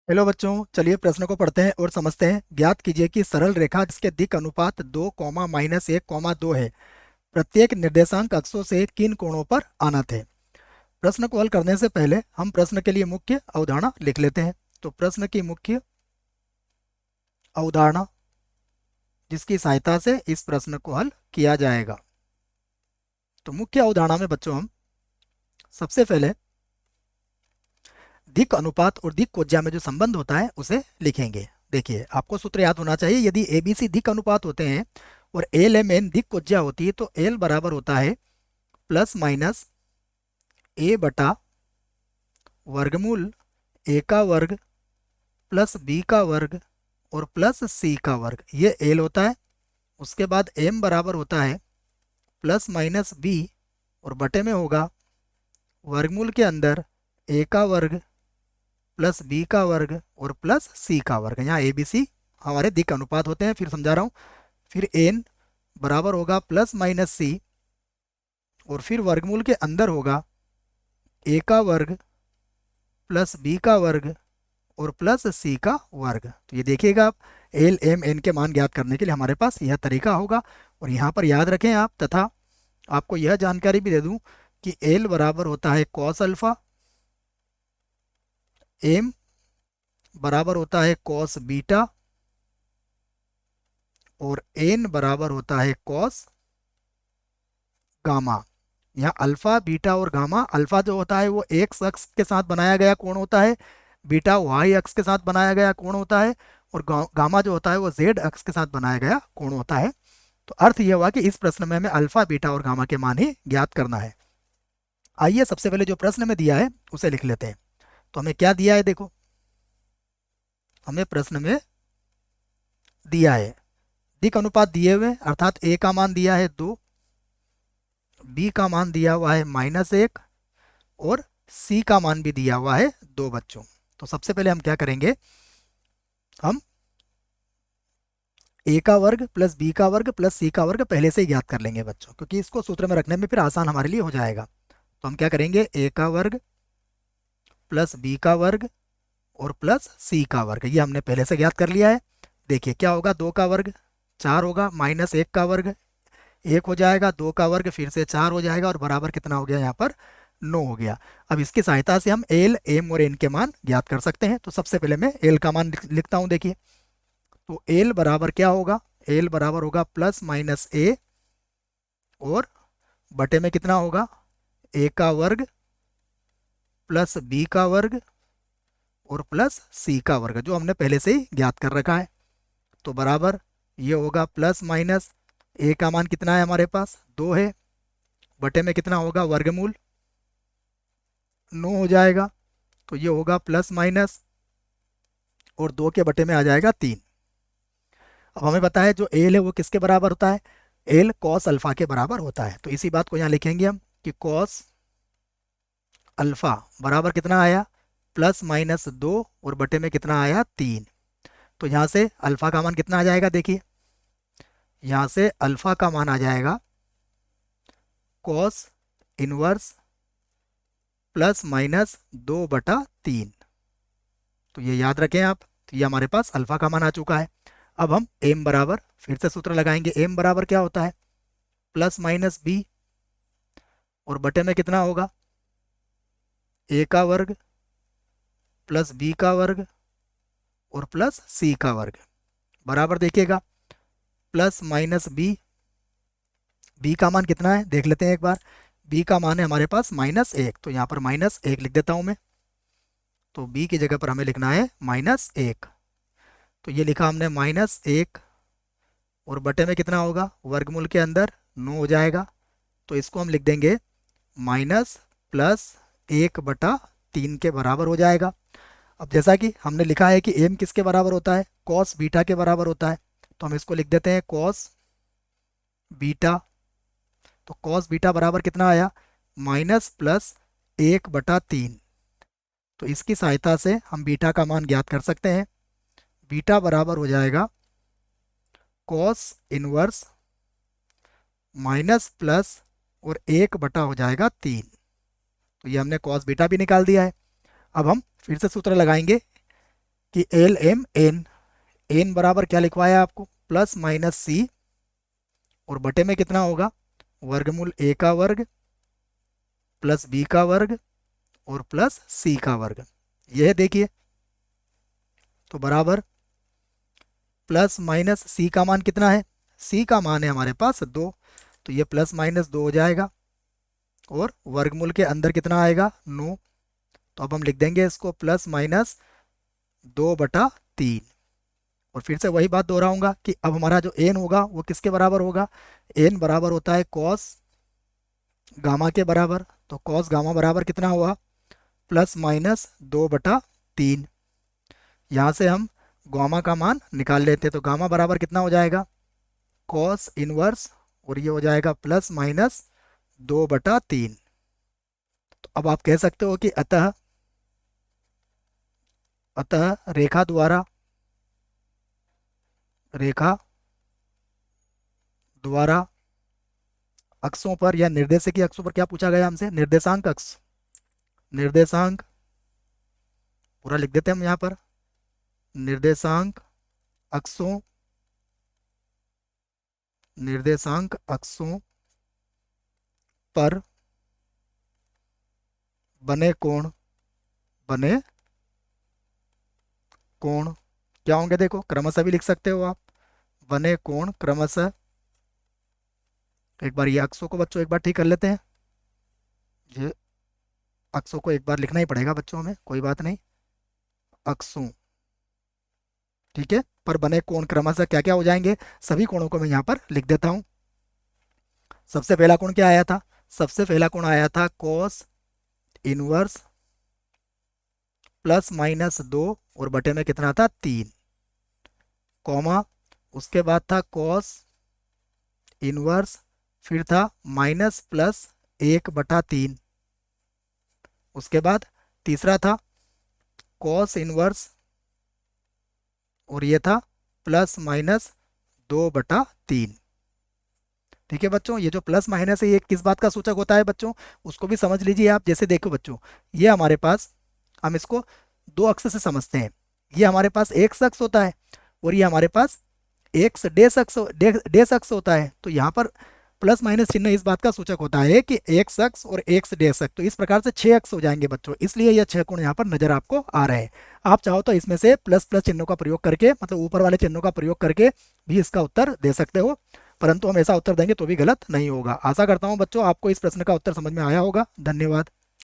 Hello बच्चों, चलिए प्रश्न को पढ़ते हैं और समझते हैं। ज्ञात कीजिए कि सरल रेखा जिसके दिक् अनुपात 2, -1, 2 है, प्रत्येक निर्देशांक अक्षों से किन कोणों पर अनंत है। प्रश्न को हल करने से पहले हम प्रश्न के लिए मुख्य अवधारणा लिख लेते हैं। तो प्रश्न की मुख्य अवधारणा जिसकी सहायता से इस प्रश्न को हल किया जाएगा। तो मुख्य अवधारणा में बच्चों हम सबसे पहले दिक् अनुपात और दिक् कोज्या में जो संबंध होता है उसे लिखेंगे। देखिए, आपको सूत्र याद होना चाहिए। यदि ए बी सी दिक् अनुपात होते हैं और एल एम एन दिक् कोज्या होती है तो एल बराबर होता है प्लस माइनस ए बटा वर्गमूल ए का वर्ग प्लस बी का वर्ग और प्लस सी का वर्ग, ये एल होता है। उसके बाद एम बराबर होता है प्लस माइनस बी और बटे में होगा वर्गमूल के अंदर ए का वर्ग प्लस बी का वर्ग और प्लस सी का वर्ग। यहाँ ए बी सी हमारे दिक् अनुपात होते हैं। फिर समझा रहा हूँ। फिर एन बराबर होगा प्लस माइनस सी और फिर वर्गमूल के अंदर होगा ए का वर्ग प्लस बी का वर्ग और प्लस सी का वर्ग। तो ये देखिएगा आप, एल एम एन के मान ज्ञात करने के लिए हमारे पास यह तरीका होगा। और यहाँ पर याद रखें आप, तथा आपको यह जानकारी भी दे दूं कि एल बराबर होता है कॉस अल्फा, एम बराबर होता है कॉस बीटा और एन बराबर होता है कॉस गामा। यहाँ अल्फा बीटा और गामा, अल्फा जो होता है वो एक्स अक्ष के साथ बनाया गया कोण होता है, बीटा वाई अक्ष के साथ बनाया गया कोण होता है और गामा जो होता है वो जेड अक्ष के साथ बनाया गया कोण होता है। तो अर्थ यह हुआ कि इस प्रश्न में हमें अल्फा बीटा और गामा के मान ही ज्ञात करना है। आइए सबसे पहले जो प्रश्न में दिया है उसे लिख लेते हैं। तो हमें क्या दिया है, देखो हमें प्रश्न में दिया है दिक् अनुपात दिए हुए, अर्थात ए का मान दिया है 2, बी का मान दिया हुआ है -1 और सी का मान भी दिया हुआ है 2 बच्चों। तो सबसे पहले हम क्या करेंगे, हम ए का वर्ग प्लस बी का वर्ग प्लस सी का वर्ग पहले से ही ज्ञात कर लेंगे बच्चों, क्योंकि इसको सूत्र में रखने में फिर आसान हमारे लिए हो जाएगा। तो हम क्या करेंगे, ए का वर्ग प्लस बी का वर्ग और प्लस सी का वर्ग, ये हमने पहले से ज्ञात कर लिया है। देखिए क्या होगा, 2 का वर्ग 4 होगा, -1 का वर्ग 1 हो जाएगा, 2 का वर्ग फिर से 4 हो जाएगा और बराबर कितना हो गया, यहाँ पर 9 हो गया। अब इसकी सहायता से हम एल एम और एन के मान ज्ञात कर सकते हैं। तो सबसे पहले मैं एल का मान लिखता हूँ। देखिए, तो एल बराबर क्या होगा, एल बराबर होगा प्लस माइनस ए और बटे में कितना होगा, ए का वर्ग प्लस बी का वर्ग और प्लस सी का वर्ग, जो हमने पहले से ही ज्ञात कर रखा है। तो बराबर ये होगा प्लस माइनस ए का मान कितना है हमारे पास, 2 है, बटे में कितना होगा, वर्गमूल 9 हो जाएगा। तो ये होगा प्लस माइनस और 2 के बटे में आ जाएगा 3। अब हमें पता है जो एल है वो किसके बराबर होता है, एल कॉस अल्फा के बराबर होता है। तो इसी बात को यहाँ लिखेंगे हम कि कॉस अल्फा बराबर कितना आया, प्लस माइनस 2 और बटे में कितना आया, 3। तो यहाँ से अल्फा का मान कितना आ जाएगा, देखिए यहाँ से अल्फा का मान आ जाएगा कॉस इनवर्स प्लस माइनस 2/3। तो ये याद रखें आप। तो ये हमारे पास अल्फा का मान आ चुका है। अब हम एम बराबर फिर से सूत्र लगाएंगे। एम बराबर क्या होता है, प्लस माइनस बी और बटे में कितना होगा, ए का वर्ग प्लस बी का वर्ग और प्लस सी का वर्ग, बराबर देखिएगा प्लस माइनस बी। बी का मान कितना है देख लेते हैं एक बार। बी का मान है हमारे पास -1, तो यहाँ पर -1 लिख देता हूँ मैं। तो बी की जगह पर हमें लिखना है -1। तो ये लिखा हमने -1 और बटे में कितना होगा, वर्गमूल के अंदर 9 हो जाएगा। तो इसको हम लिख देंगे माइनस प्लस 1/3 के बराबर हो जाएगा। अब जैसा कि हमने लिखा है कि एम किसके बराबर होता है, कॉस बीटा के बराबर होता है। तो हम इसको लिख देते हैं कॉस बीटा। तो कॉस बीटा बराबर कितना आया, माइनस प्लस 1/3। तो इसकी सहायता से हम बीटा का मान ज्ञात कर सकते हैं। बीटा बराबर हो जाएगा कॉस इनवर्स माइनस प्लस और 1 हो जाएगा 3। तो ये हमने कॉस बीटा भी निकाल दिया है। अब हम फिर से सूत्र लगाएंगे। कि एल एम एन, एन बराबर क्या लिखवाया आपको, प्लस माइनस सी, और बटे में कितना होगा, वर्गमूल ए का वर्ग प्लस बी का वर्ग और प्लस सी का वर्ग। यह देखिए, तो बराबर प्लस माइनस सी का मान कितना है, सी का मान है हमारे पास 2, तो ये प्लस माइनस 2 हो जाएगा, और वर्गमूल के अंदर कितना आएगा, 9। तो अब हम लिख देंगे इसको प्लस माइनस 2/3। और फिर से वही बात दोहराऊंगा कि अब हमारा जो एन होगा वो किसके बराबर होगा, एन बराबर होता है कॉस गामा के बराबर। तो कॉस गामा बराबर कितना हुआ, प्लस माइनस 2/3। यहाँ से हम गामा का मान निकाल लेते हैं, तो गामा बराबर कितना हो जाएगा, कॉस इनवर्स, और ये हो जाएगा प्लस माइनस 2/3। तो अब आप कह सकते हो कि अतः अतः रेखा द्वारा अक्षों पर या निर्देशकीय अक्षों पर क्या पूछा गया हमसे, निर्देशांक अक्ष, निर्देशांक पूरा लिख देते हैं हम यहाँ पर, निर्देशांक अक्षों, निर्देशांक अक्षों पर बने कोण, बने कोण क्या होंगे, देखो क्रमशः भी लिख सकते हो आप, बने कोण क्रमशः, एक बार ये अक्षों को बच्चों एक बार ठीक कर लेते हैं, ये अक्षों को एक बार लिखना ही पड़ेगा बच्चों हमें, कोई बात नहीं, अक्षों, ठीक है, पर बने कोण क्रमशः क्या क्या हो जाएंगे, सभी कोणों को मैं यहाँ पर लिख देता हूँ। सबसे पहला कोण क्या आया था, सबसे पहला कोण आया था कॉस इनवर्स प्लस माइनस 2 और बटे में कितना था 3, कॉमा, उसके बाद था कॉस इनवर्स, फिर था माइनस प्लस 1/3, उसके बाद तीसरा था कॉस इनवर्स, और ये था प्लस माइनस 2/3। ठीक है बच्चों, ये जो प्लस माइनस है ये किस बात का सूचक होता है बच्चों, उसको भी समझ लीजिए आप। जैसे देखो बच्चों, ये हमारे पास, हम इसको दो अक्ष से समझते हैं, ये हमारे पास एक अक्ष होता है और ये हमारे पास एक्स डेस अक्ष डेस अक्ष होता है। तो यहाँ पर प्लस माइनस चिन्ह इस बात का सूचक होता है कि एक्स अक्ष और एक्स डेस अक्ष, तो इस प्रकार से 6 अक्ष हो जाएंगे बच्चों, इसलिए यह 6 कोण यहाँ पर नजर आपको आ रहे हैं। आप चाहो तो इसमें से प्लस प्लस चिन्हों का प्रयोग करके, मतलब ऊपर वाले चिन्हों का प्रयोग करके भी इसका उत्तर दे सकते हो, परंतु हम ऐसा उत्तर देंगे तो भी गलत नहीं होगा। आशा करता हूँ बच्चों आपको इस प्रश्न का उत्तर समझ में आया होगा। धन्यवाद।